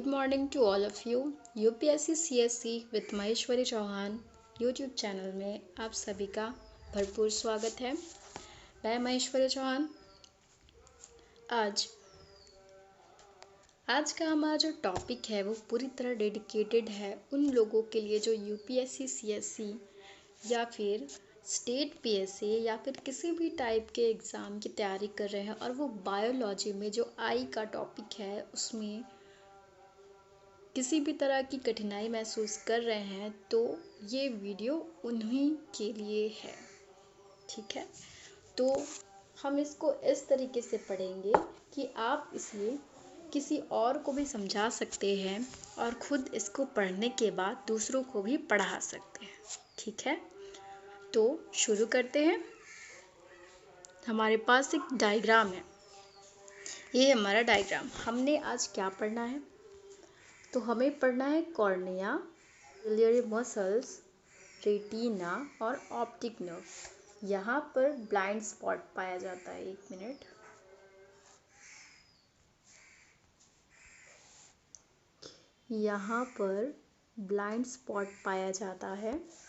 Good morning to all of you. UPSC CSC with Maheshwari Chauhan YouTube channel में आप सभी का भरपूर स्वागत है। मैं महेश्वरी चौहान। आज का हमारा जो टॉपिक है वो पूरी तरह डेडिकेटेड है उन लोगों के लिए जो यूपीएससी सीएससी या फिर स्टेट पीएससी या फिर किसी भी टाइप के एग्ज़ाम की तैयारी कर रहे हैं और वो बायोलॉजी में जो आई का टॉपिक है उसमें किसी भी तरह की कठिनाई महसूस कर रहे हैं, तो ये वीडियो उन्हीं के लिए है। ठीक है, तो हम इसको इस तरीके से पढ़ेंगे कि आप इसे किसी और को भी समझा सकते हैं और खुद इसको पढ़ने के बाद दूसरों को भी पढ़ा सकते हैं। ठीक है, तो शुरू करते हैं। हमारे पास एक डायग्राम है, ये है हमारा डायग्राम। हमने आज क्या पढ़ना है? तो हमें पढ़ना है कॉर्निया, सिलियरी मसल्स, रेटिना और ऑप्टिक नर्व। यहाँ पर ब्लाइंड स्पॉट पाया जाता है। एक मिनट, यहाँ पर ब्लाइंड स्पॉट पाया जाता है।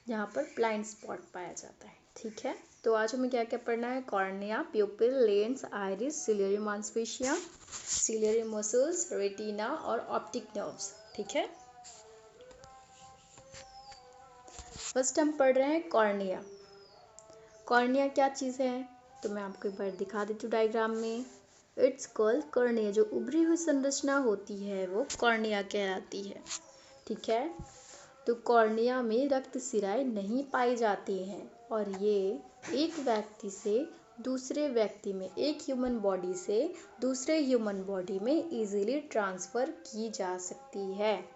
यहाँ पर ब्लाइंड स्पॉट पाया जाता है। ठीक है, तो आज हमें क्या क्या पढ़ना है? कॉर्निया, प्यूपिल, लेंस, आइरिस, सिलियरी मांसपेशियाँ, सिलियरी मसल्स, रेटिना और ऑप्टिक नर्व्स। ठीक है, फर्स्ट हम पढ़ रहे हैं कॉर्निया। कॉर्निया क्या चीज़ है? तो मैं आपको एक बार दिखा देती हूँ डायग्राम में। It's called cornea. जो उभरी हुई संरचना होती है वो कॉर्निया कहलाती है। ठीक है, तो कॉर्निया में रक्त सिराएं नहीं पाई जाती हैं और ये एक व्यक्ति से दूसरे व्यक्ति में, एक ह्यूमन बॉडी से दूसरे ह्यूमन बॉडी में इजीली ट्रांसफ़र की जा सकती है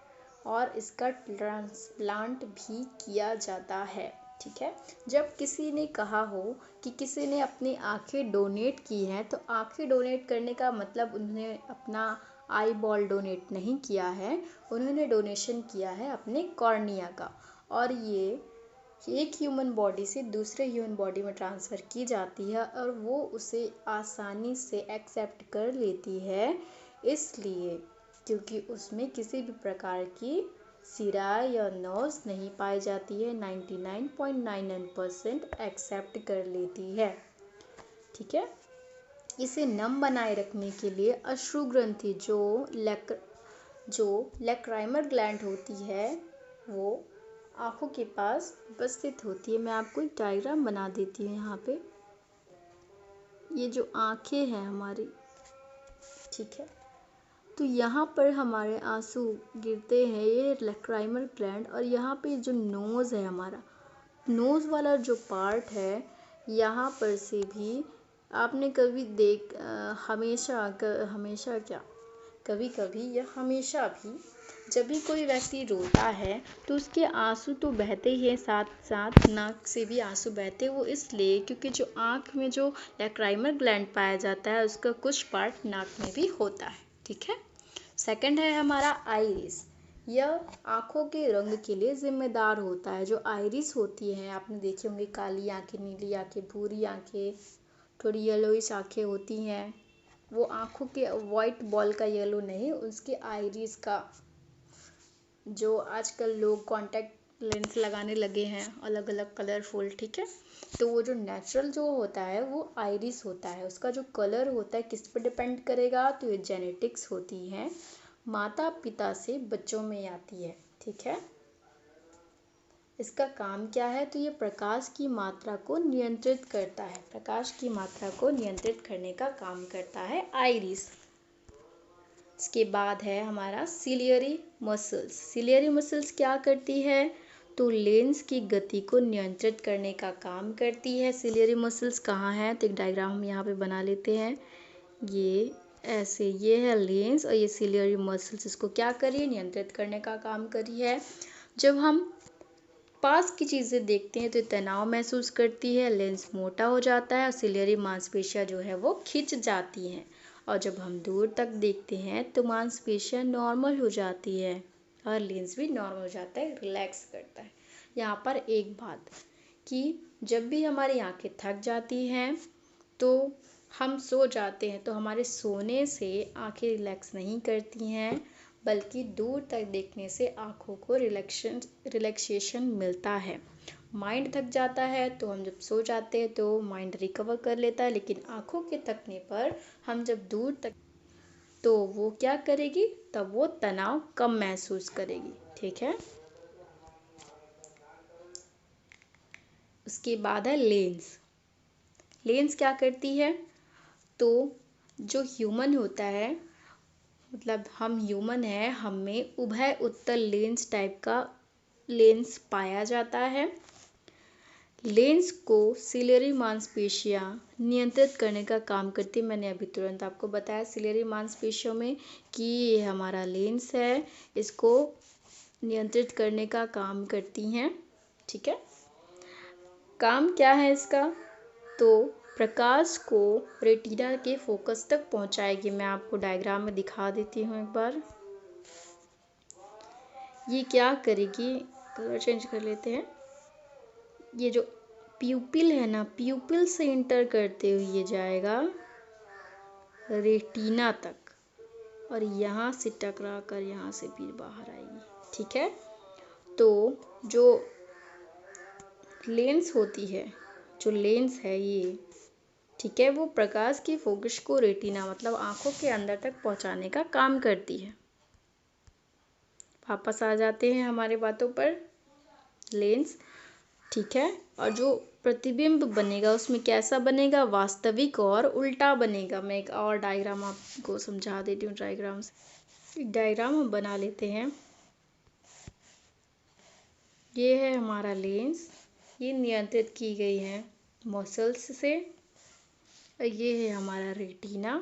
और इसका ट्रांसप्लांट भी किया जाता है। ठीक है, जब किसी ने कहा हो कि किसी ने अपनी आंखें डोनेट की हैं, तो आंखें डोनेट करने का मतलब उन्होंने अपना आई बॉल डोनेट नहीं किया है, उन्होंने डोनेशन किया है अपने कॉर्निया का। और ये एक ह्यूमन बॉडी से दूसरे ह्यूमन बॉडी में ट्रांसफ़र की जाती है और वो उसे आसानी से एक्सेप्ट कर लेती है, इसलिए क्योंकि उसमें किसी भी प्रकार की सिराएं या नर्व्स नहीं पाई जाती है। 99.99% एक्सेप्ट कर लेती है। ठीक है, इसे नम बनाए रखने के लिए अश्रु ग्रंथि जो लैक्राइमर ग्लैंड होती है वो आँखों के पास उपस्थित होती है। मैं आपको एक डायग्राम बना देती हूँ यहाँ पे। ये जो आँखें हैं हमारी, ठीक है, तो यहाँ पर हमारे आंसू गिरते हैं, ये लैक्राइमर ग्लैंड। और यहाँ पे जो नोज़ है हमारा, नोज़ वाला जो पार्ट है, यहाँ पर से भी आपने कभी कभी कभी या हमेशा भी जब भी कोई व्यक्ति रोता है तो उसके आंसू तो बहते ही हैं, साथ साथ नाक से भी आंसू बहते हैं। वो इसलिए क्योंकि जो आँख में जो लैक्राइमर ग्लैंड पाया जाता है उसका कुछ पार्ट नाक में भी होता है। ठीक है, सेकंड है हमारा आइरिस। यह आँखों के रंग के लिए जिम्मेदार होता है। जो आइरिस होती है, आपने देखे होंगे, काली आँखें, नीली आँखें, भूरी आँखें, थोड़ी येलोइश आँखें होती हैं। वो आँखों के वाइट बॉल का येलो नहीं, उसके आइरिस का, जो आजकल लोग कॉन्टैक्ट लेंस लगाने लगे हैं अलग अलग कलरफुल। ठीक है, तो वो जो नेचुरल जो होता है वो आइरिस होता है। उसका जो कलर होता है किस पर डिपेंड करेगा? तो ये जेनेटिक्स होती है, माता पिता से बच्चों में आती है। ठीक है, इसका काम क्या है? तो ये प्रकाश की मात्रा को नियंत्रित करता है। प्रकाश की मात्रा को नियंत्रित करने का काम करता है आइरिस। इसके बाद है हमारा सिलियरी मसल्स। सिलियरी मसल्स क्या करती है? तो लेंस की गति को नियंत्रित करने का काम करती है। सिलियरी मसल्स कहाँ है? तो एक डायग्राम हम यहाँ पे बना लेते हैं। ये ऐसे, ये है लेंस और ये सिलियरी मसल्स इसको क्या करिए? नियंत्रित करने का काम करी है। जब हम पास की चीज़ें देखते हैं तो तनाव महसूस करती है, लेंस मोटा हो जाता है और सिलियरी मांसपेशियाँ जो है वो खिंच जाती हैं और जब हम दूर तक देखते हैं तो मांसपेशियां नॉर्मल हो जाती है और लेंस भी नॉर्मल हो जाता है, रिलैक्स करता है। यहाँ पर एक बात कि जब भी हमारी आंखें थक जाती हैं तो हम सो जाते हैं, तो हमारे सोने से आंखें रिलैक्स नहीं करती हैं, बल्कि दूर तक देखने से आँखों को रिलैक्सेशन मिलता है। माइंड थक जाता है तो हम जब सो जाते हैं तो माइंड रिकवर कर लेता है, लेकिन आँखों के थकने पर हम जब दूर तक तो वो क्या करेगी, तब वो तनाव कम महसूस करेगी। ठीक है। उसके बाद है लेंस। लेंस क्या करती है, तो जो ह्यूमन होता है, मतलब हम ह्यूमन हैं, हमें उभय उत्तल लेंस टाइप का लेंस पाया जाता है। लेंस को सिलियरी मांसपेशियां नियंत्रित करने का काम करती है। मैंने अभी तुरंत आपको बताया सिलियरी मांसपेशियों में कि ये हमारा लेंस है, इसको नियंत्रित करने का काम करती हैं। ठीक है। काम क्या है इसका, तो प्रकाश को रेटिना के फोकस तक पहुंचाएगी। मैं आपको डायग्राम में दिखा देती हूँ एक बार। ये क्या करेगी, कलर चेंज कर लेते हैं। ये जो प्यूपिल है ना, प्यूपिल से इंटर करते हुए ये जाएगा रेटिना तक और यहाँ से टकरा कर यहाँ से भी बाहर आएगी। ठीक है। तो जो लेंस होती है, जो लेंस है ये, ठीक है, वो प्रकाश की फोकस को रेटिना मतलब आंखों के अंदर तक पहुंचाने का काम करती है। वापस आ जाते हैं हमारे बातों पर। लेंस, ठीक है, और जो प्रतिबिंब बनेगा उसमें कैसा बनेगा, वास्तविक और उल्टा बनेगा। मैं एक और डायग्राम आपको समझा देती हूँ। डायग्राम से एक डायग्राम हम बना लेते हैं। ये है हमारा लेंस, ये नियंत्रित की गई है मसल्स से। ये है हमारा रेटिना,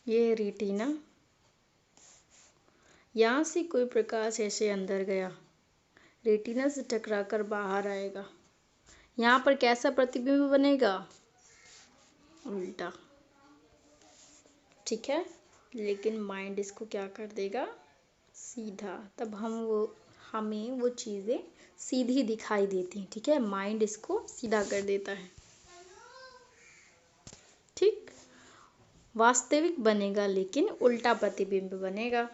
ये है रेटिना। यहाँ से कोई प्रकाश ऐसे अंदर गया, रेटिना से टकराकर बाहर आएगा। यहाँ पर कैसा प्रतिबिंब बनेगा, उल्टा। ठीक है। लेकिन माइंड इसको क्या कर देगा, सीधा। तब हमें वो चीज़ें सीधी दिखाई देती हैं। ठीक है। माइंड इसको सीधा कर देता है। ठीक। वास्तविक बनेगा लेकिन उल्टा प्रतिबिंब बनेगा।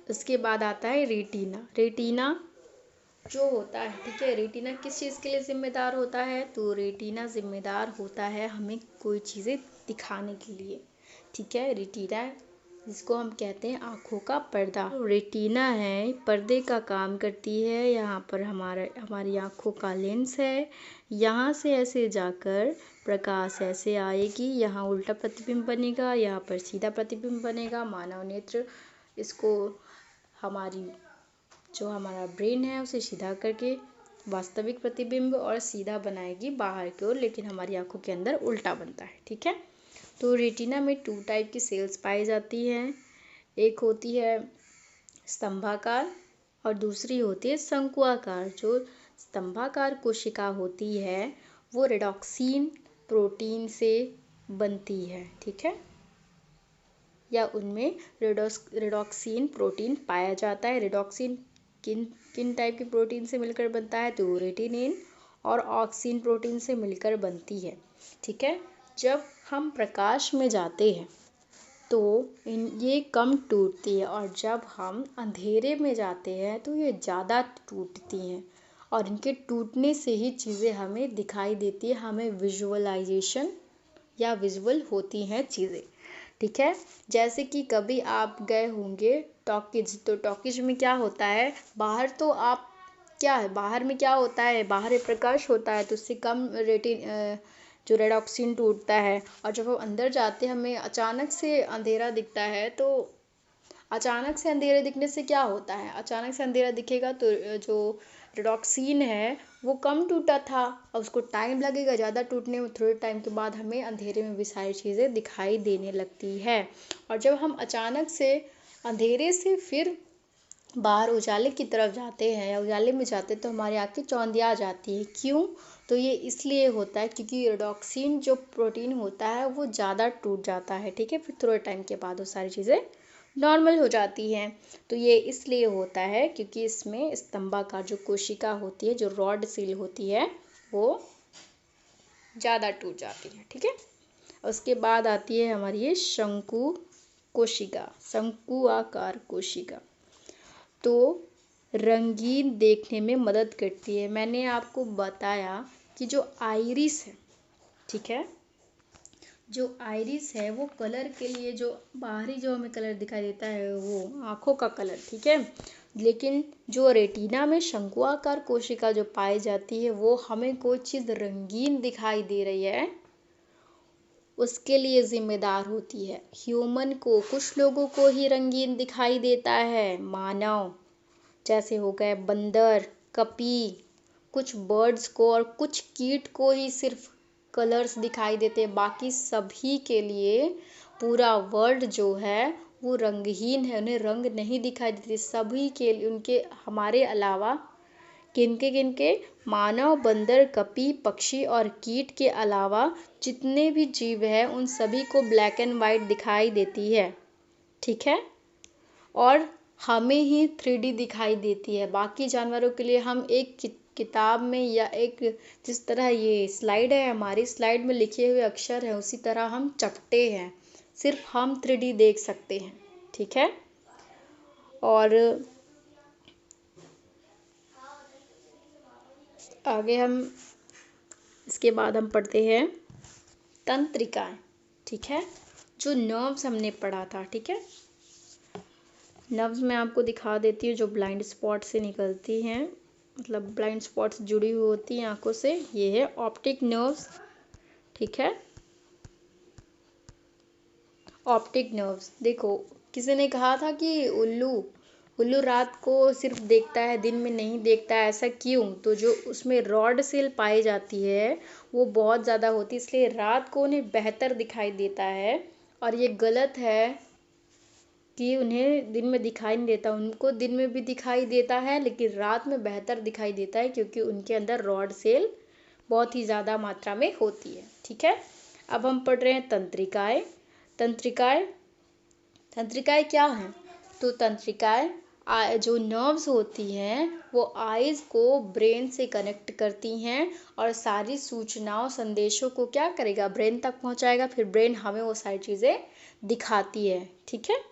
उसके बाद आता है रेटिना। रेटिना जो होता है, ठीक है, रेटिना किस चीज़ के लिए जिम्मेदार होता है, तो रेटिना जिम्मेदार होता है हमें कोई चीज़ें दिखाने के लिए। ठीक है। रेटिना जिसको हम कहते हैं आँखों का पर्दा, रेटिना है पर्दे का काम करती है। यहाँ पर हमारी आँखों का लेंस है, यहाँ से ऐसे जाकर प्रकाश ऐसे आएगी, यहाँ उल्टा प्रतिबिंब बनेगा, यहाँ पर सीधा प्रतिबिंब बनेगा। मानव नेत्र इसको हमारा ब्रेन है उसे सीधा करके वास्तविक प्रतिबिंब और सीधा बनाएगी बाहर की ओर, लेकिन हमारी आंखों के अंदर उल्टा बनता है। ठीक है। तो रेटिना में 2 टाइप की सेल्स पाई जाती हैं। एक होती है स्तंभाकार और दूसरी होती है शंकुआकार। जो स्तंभाकार कोशिका होती है वो रेडॉक्सिन प्रोटीन से बनती है। ठीक है। या उनमें रेडॉक्सिन प्रोटीन पाया जाता है। रेडॉक्सिन किन टाइप के प्रोटीन से मिलकर बनता है, तो रेटिनिन और ऑक्सिन प्रोटीन से मिलकर बनती है। ठीक है। जब हम प्रकाश में जाते हैं तो ये कम टूटती है और जब हम अंधेरे में जाते हैं तो ये ज़्यादा टूटती हैं और इनके टूटने से ही चीज़ें हमें दिखाई देती है, हमें विजुअलाइजेशन या विजुअल होती हैं चीज़ें। ठीक है। जैसे कि कभी आप गए होंगे टॉकीज, तो टॉकीज में क्या होता है, बाहर तो आप क्या है, बाहर में क्या होता है, बाहर प्रकाश होता है तो उससे कम जो रेडॉक्सिन टूटता है। और जब हम अंदर जाते हैं हमें अचानक से अंधेरा दिखता है, तो अचानक से अंधेरे दिखने से क्या होता है, अचानक से अंधेरा दिखेगा तो जो रेडॉक्सिन है वो कम टूटा था और उसको टाइम लगेगा ज़्यादा टूटने में। थोड़े टाइम के बाद हमें अंधेरे में भी सारी चीज़ें दिखाई देने लगती है। और जब हम अचानक से अंधेरे से फिर बाहर उजाले की तरफ जाते हैं या उजाले में जाते हैं तो हमारी आँखें चौंधिया जाती है। क्यों? तो ये इसलिए होता है क्योंकि रेडॉक्सिन जो प्रोटीन होता है वो ज़्यादा टूट जाता है। ठीक है, फिर थोड़े टाइम के बाद वो सारी चीज़ें नॉर्मल हो जाती हैं। तो ये इसलिए होता है क्योंकि इसमें स्तंभाकार जो कोशिका होती है, जो रॉड सेल होती है, वो ज़्यादा टूट जाती है। ठीक है, उसके बाद आती है हमारी ये शंकु कोशिका, शंकु आकार कोशिका। तो रंगीन देखने में मदद करती है। मैंने आपको बताया कि जो आइरिस है, ठीक है, जो आइरिस है वो कलर के लिए, जो बाहरी जो हमें कलर दिखाई देता है वो आँखों का कलर, ठीक है, लेकिन जो रेटिना में शंकुआकार कोशिका जो पाई जाती है वो हमें कोई चीज़ रंगीन दिखाई दे रही है उसके लिए जिम्मेदार होती है। ह्यूमन को, कुछ लोगों को ही रंगीन दिखाई देता है, मानव जैसे हो गए बंदर, कपी, कुछ बर्ड्स को और कुछ कीट को ही सिर्फ कलर्स दिखाई देते हैं। बाकी सभी के लिए पूरा वर्ल्ड जो है वो रंगहीन है, उन्हें रंग नहीं दिखाई देते। सभी के लिए, उनके हमारे अलावा किनके मानव, बंदर, कपी, पक्षी और कीट के अलावा जितने भी जीव हैं उन सभी को ब्लैक एंड वाइट दिखाई देती है। ठीक है, और हमें ही 3D दिखाई देती है। बाकी जानवरों के लिए हम एक किताब में या एक, जिस तरह ये स्लाइड है, हमारी स्लाइड में लिखे हुए अक्षर हैं उसी तरह हम चपटे हैं, सिर्फ हम 3D देख सकते हैं। ठीक है, और आगे हम इसके बाद हम पढ़ते हैं तंत्रिकाएं। ठीक है, जो नर्व्स हमने पढ़ा था। ठीक है, नर्व्स मैं आपको दिखा देती हूँ जो ब्लाइंड स्पॉट से निकलती हैं, मतलब ब्लाइंड स्पॉट्स जुड़ी हुई होती हैं आंखों से। ये है ऑप्टिक नर्व्स। ठीक है, ऑप्टिक नर्व्स, देखो किसी ने कहा था कि उल्लू रात को सिर्फ देखता है, दिन में नहीं देखता है, ऐसा क्यों? तो जो उसमें रॉड सेल पाई जाती है वो बहुत ज़्यादा होती है, इसलिए रात को उन्हें बेहतर दिखाई देता है। और ये गलत है कि उन्हें दिन में दिखाई नहीं देता, उनको दिन में भी दिखाई देता है लेकिन रात में बेहतर दिखाई देता है क्योंकि उनके अंदर रॉड सेल बहुत ही ज़्यादा मात्रा में होती है। ठीक है, अब हम पढ़ रहे हैं तंत्रिकाएं। तंत्रिकाएं क्या हैं? तो तंत्रिकाएं जो नर्व्स होती हैं वो आइज़ को ब्रेन से कनेक्ट करती हैं और सारी सूचनाओं, संदेशों को क्या करेगा, ब्रेन तक पहुंचाएगा, फिर ब्रेन हमें वो सारी चीज़ें दिखाती है। ठीक है,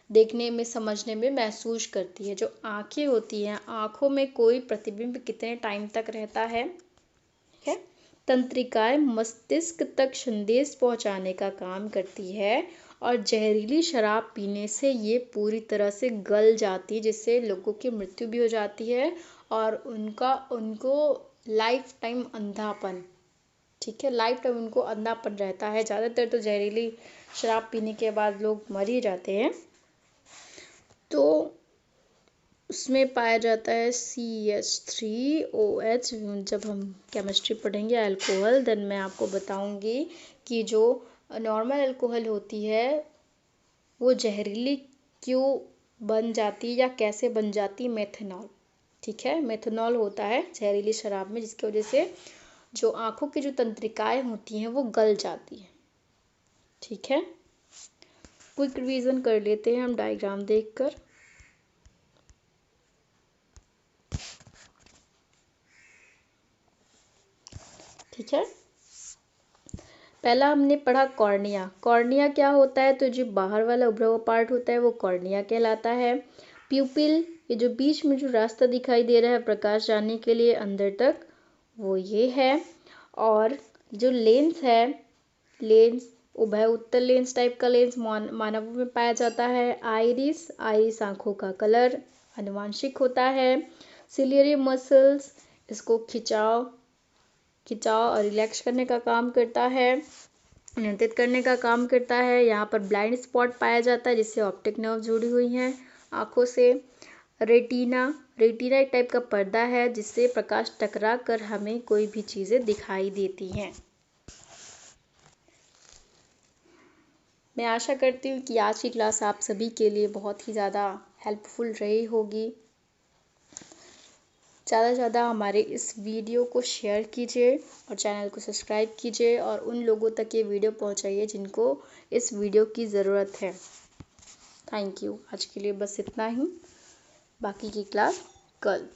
देखने में, समझने में, महसूस करती है। जो आँखें होती हैं, आँखों में कोई प्रतिबिंब कितने टाइम तक रहता है। ठीक है, तंत्रिकाएं मस्तिष्क तक संदेश पहुंचाने का काम करती है और जहरीली शराब पीने से ये पूरी तरह से गल जाती है, जिससे लोगों की मृत्यु भी हो जाती है और उनको लाइफ टाइम अंधापन, ठीक है, लाइफ टाइम उनको अंधापन रहता है। ज़्यादातर तो जहरीली शराब पीने के बाद लोग मर ही जाते हैं। तो उसमें पाया जाता है CH3OH। जब हम केमिस्ट्री पढ़ेंगे अल्कोहल, देन मैं आपको बताऊंगी कि जो नॉर्मल अल्कोहल होती है वो जहरीली क्यों बन जाती है या कैसे बन जाती है, मेथनॉल। ठीक है, मेथनॉल होता है जहरीली शराब में, जिसकी वजह से जो आँखों की जो तंत्रिकाएं होती हैं वो गल जाती हैं। ठीक है, क्विक रिवीजन कर लेते हैं हम डायग्राम देखकर। ठीक है, पहला हमने पढ़ा कॉर्निया। कॉर्निया क्या होता है? तो जो बाहर वाला उभरा हुआ पार्ट होता है वो कॉर्निया कहलाता है। प्यूपिल, ये जो बीच में जो रास्ता दिखाई दे रहा है प्रकाश जाने के लिए अंदर तक, वो ये है। और जो लेंस है, लेंस उभय उत्तर लेंस टाइप का लेंस मानवों में पाया जाता है। आइरिस आंखों का कलर आनुवांशिक होता है। सिलियरी मसल्स इसको खिंचाव और रिलैक्स करने का काम करता है, नियंत्रित करने का काम करता है। यहाँ पर ब्लाइंड स्पॉट पाया जाता है जिससे ऑप्टिक नर्व जुड़ी हुई हैं आँखों से। रेटिना एक टाइप का पर्दा है जिससे प्रकाश टकरा कर हमें कोई भी चीज़ें दिखाई देती हैं। मैं आशा करती हूँ कि आज की क्लास आप सभी के लिए बहुत ही ज़्यादा हेल्पफुल रही होगी। ज़्यादा से ज़्यादा हमारे इस वीडियो को शेयर कीजिए और चैनल को सब्सक्राइब कीजिए और उन लोगों तक ये वीडियो पहुंचाइए जिनको इस वीडियो की ज़रूरत है। Thank you. आज के लिए बस इतना ही, बाकी की क्लास कल।